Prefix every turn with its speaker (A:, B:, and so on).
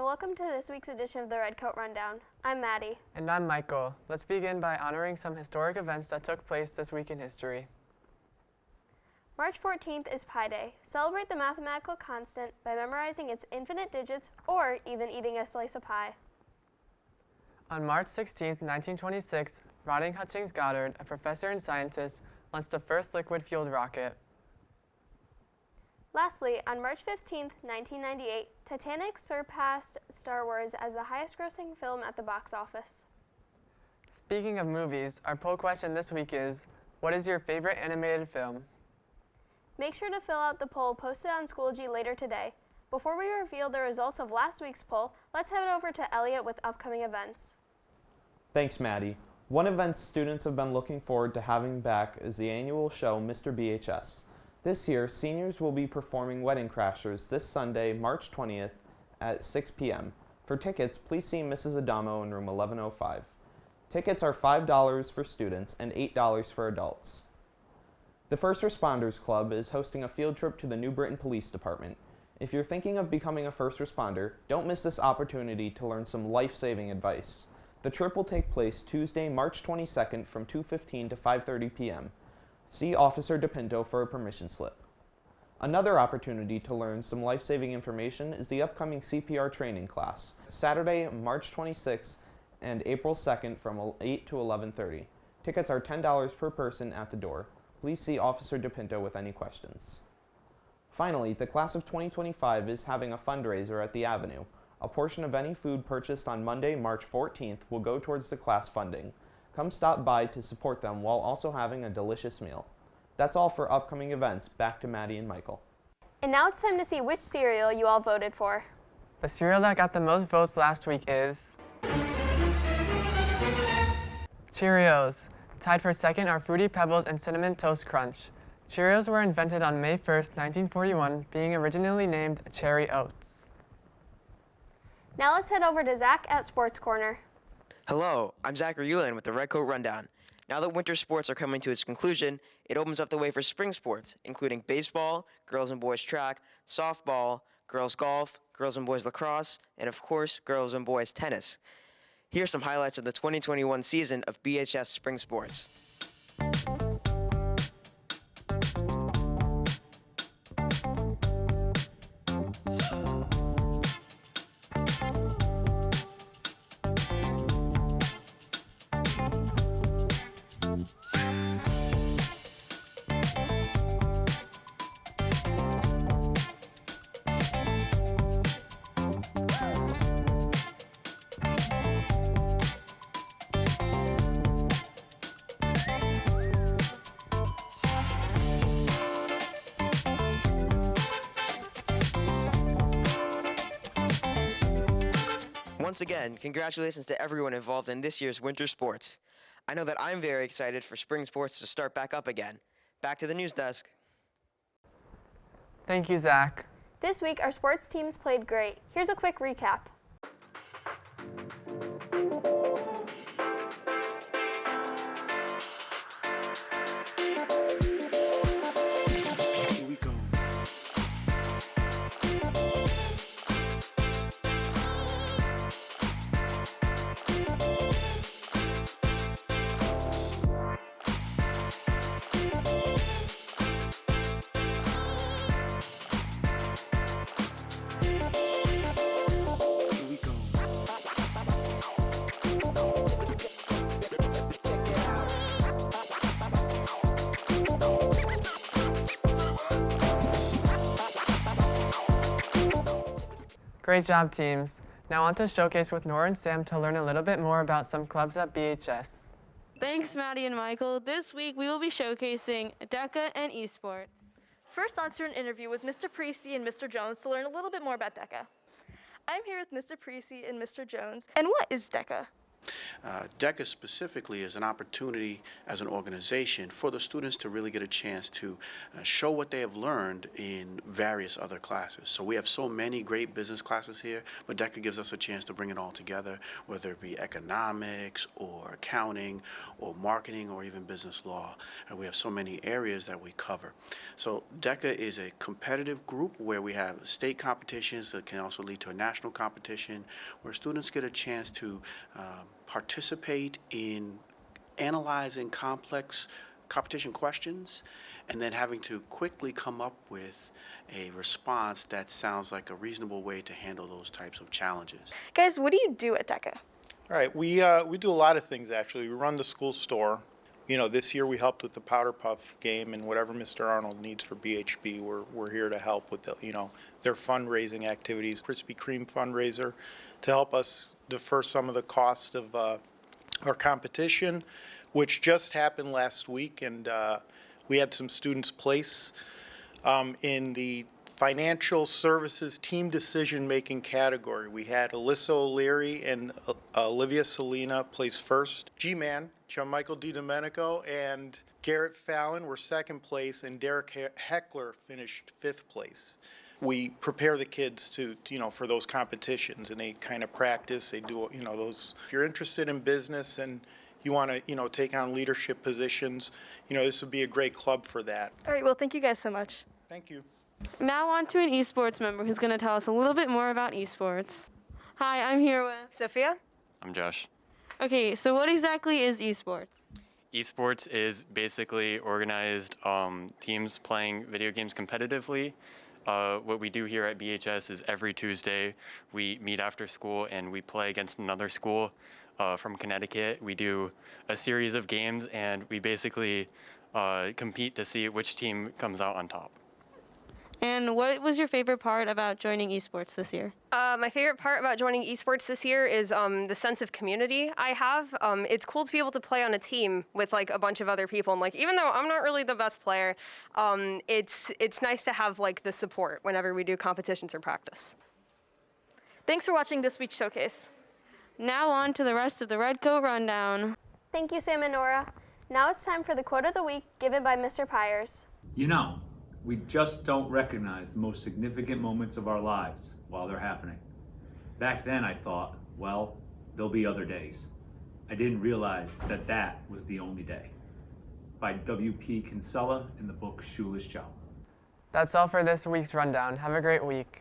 A: welcome to this week's edition of the Redcoat Rundown. I'm Maddie.
B: And I'm Michael. Let's begin by honoring some historic events that took place this week in history.
A: March 14th is Pi Day. Celebrate the mathematical constant by memorizing its infinite digits or even eating a slice of pie.
B: On March 16, 1926, Rodney Hutchings Goddard, a professor and scientist, launched the first liquid-fueled rocket.
A: Lastly, on March 15, 1998, Titanic surpassed Star Wars as the highest-grossing film at the box office.
B: Speaking of movies, our poll question this week is, what is your favorite animated film?
A: Make sure to fill out the poll posted on Schoology later today. Before we reveal the results of last week's poll, let's head over to Elliot with upcoming events.
C: Thanks, Maddie. One event students have been looking forward to having back is the annual show, Mr. BHS. This year, seniors will be performing Wedding Crashers this Sunday, March 20th at 6 p.m. For tickets, please see Mrs. Adamo in room 1105. Tickets are $5 for students and $8 for adults. The First Responders Club is hosting a field trip to the New Britain Police Department. If you're thinking of becoming a first responder, don't miss this opportunity to learn some life-saving advice. The trip will take place Tuesday, March 22nd from 2:15 to 5:30 p.m. See Officer DePinto for a permission slip. Another opportunity to learn some life-saving information is the upcoming CPR training class, Saturday, March 26th and April 2nd from 8 to 11:30. Tickets are $10 per person at the door. Please see Officer DePinto with any questions. Finally, the class of 2025 is having a fundraiser at the Avenue. A portion of any food purchased on Monday, March 14th will go towards the class funding. Come stop by to support them while also having a delicious meal. That's all for upcoming events. Back to Maddie and Michael.
A: And now it's time to see which cereal you all voted for.
B: The cereal that got the most votes last week is Cheerios. Tied for second are Fruity Pebbles and Cinnamon Toast Crunch. Cheerios were invented on May 1st, 1941, being originally named Cherry Oats.
A: Now let's head over to Zach at Sports Corner.
D: Hello, I'm Zachary Eulin with the Redcoat Rundown. Now that winter sports are coming to its conclusion, it opens up the way for spring sports, including baseball, girls and boys track, softball, girls golf, girls and boys lacrosse, and of course, girls and boys tennis. Here's some highlights of the 2021 season of BHS Spring Sports. Once again, congratulations to everyone involved in this year's winter sports. I know that I'm very excited for spring sports to start back up again. Back to the news desk.
B: Thank you, Zach.
A: This week, our sports teams played great. Here's a quick recap.
B: Great job, teams. Now on to Showcase with Nora and Sam to learn a little bit more about some clubs at BHS.
E: Thanks, Maddie and Michael. This week we will be showcasing DECA and esports.
F: First, let's do an interview with Mr. Precy and Mr. Jones to learn a little bit more about DECA. I'm here with Mr. Precy and Mr. Jones. And what is DECA?
G: DECA specifically is an opportunity as an organization for the students to really get a chance to show what they have learned in various other classes. So we have so many great business classes here, but DECA gives us a chance to bring it all together, whether it be economics or accounting or marketing or even business law. And we have so many areas that we cover. So DECA is a competitive group where we have state competitions that can also lead to a national competition where students get a chance to participate in analyzing complex competition questions and then having to quickly come up with a response that sounds like a reasonable way to handle those types of challenges.
F: Guys, what do you do at DECA?
H: All right, we do a lot of things actually. We run the school store. You know, this year we helped with the Powder Puff game, and whatever Mr. Arnold needs for BHB, we're here to help with their fundraising activities. Krispy Kreme fundraiser to help us defer some of the cost of our competition, which just happened last week, and we had some students place in the financial services team decision-making category. We had Alyssa O'Leary and Olivia Salina place first. G-Man, John Michael DiDomenico, and Garrett Fallon were second place, and Derek Heckler finished fifth place. We prepare the kids to for those competitions, and they kind of practice. They do, those. If you're interested in business and you want to, take on leadership positions, this would be a great club for that.
F: All right, well, thank you guys so much.
H: Thank you.
E: Now on to an esports member who's going to tell us a little bit more about esports. Hi, I'm here with
F: Sophia?
I: I'm Josh.
E: Okay, so what exactly is esports?
I: Esports is basically organized teams playing video games competitively. What we do here at BHS is every Tuesday we meet after school and we play against another school from Connecticut. We do a series of games and we basically compete to see which team comes out on top.
E: And what was your favorite part about joining esports this year?
F: My favorite part about joining esports this year is the sense of community I have. It's cool to be able to play on a team with like a bunch of other people, and like even though I'm not really the best player, it's nice to have like the support whenever we do competitions or practice. Thanks for watching this week's showcase.
E: Now on to the rest of the Redcoat Rundown.
A: Thank you, Sam and Nora. Now it's time for the quote of the week given by Mr. Pyers.
J: We just don't recognize the most significant moments of our lives while they're happening. Back then I thought, well, there'll be other days. I didn't realize that was the only day. By W.P. Kinsella in the book Schulish Job.
B: That's all for this week's rundown. Have a great week.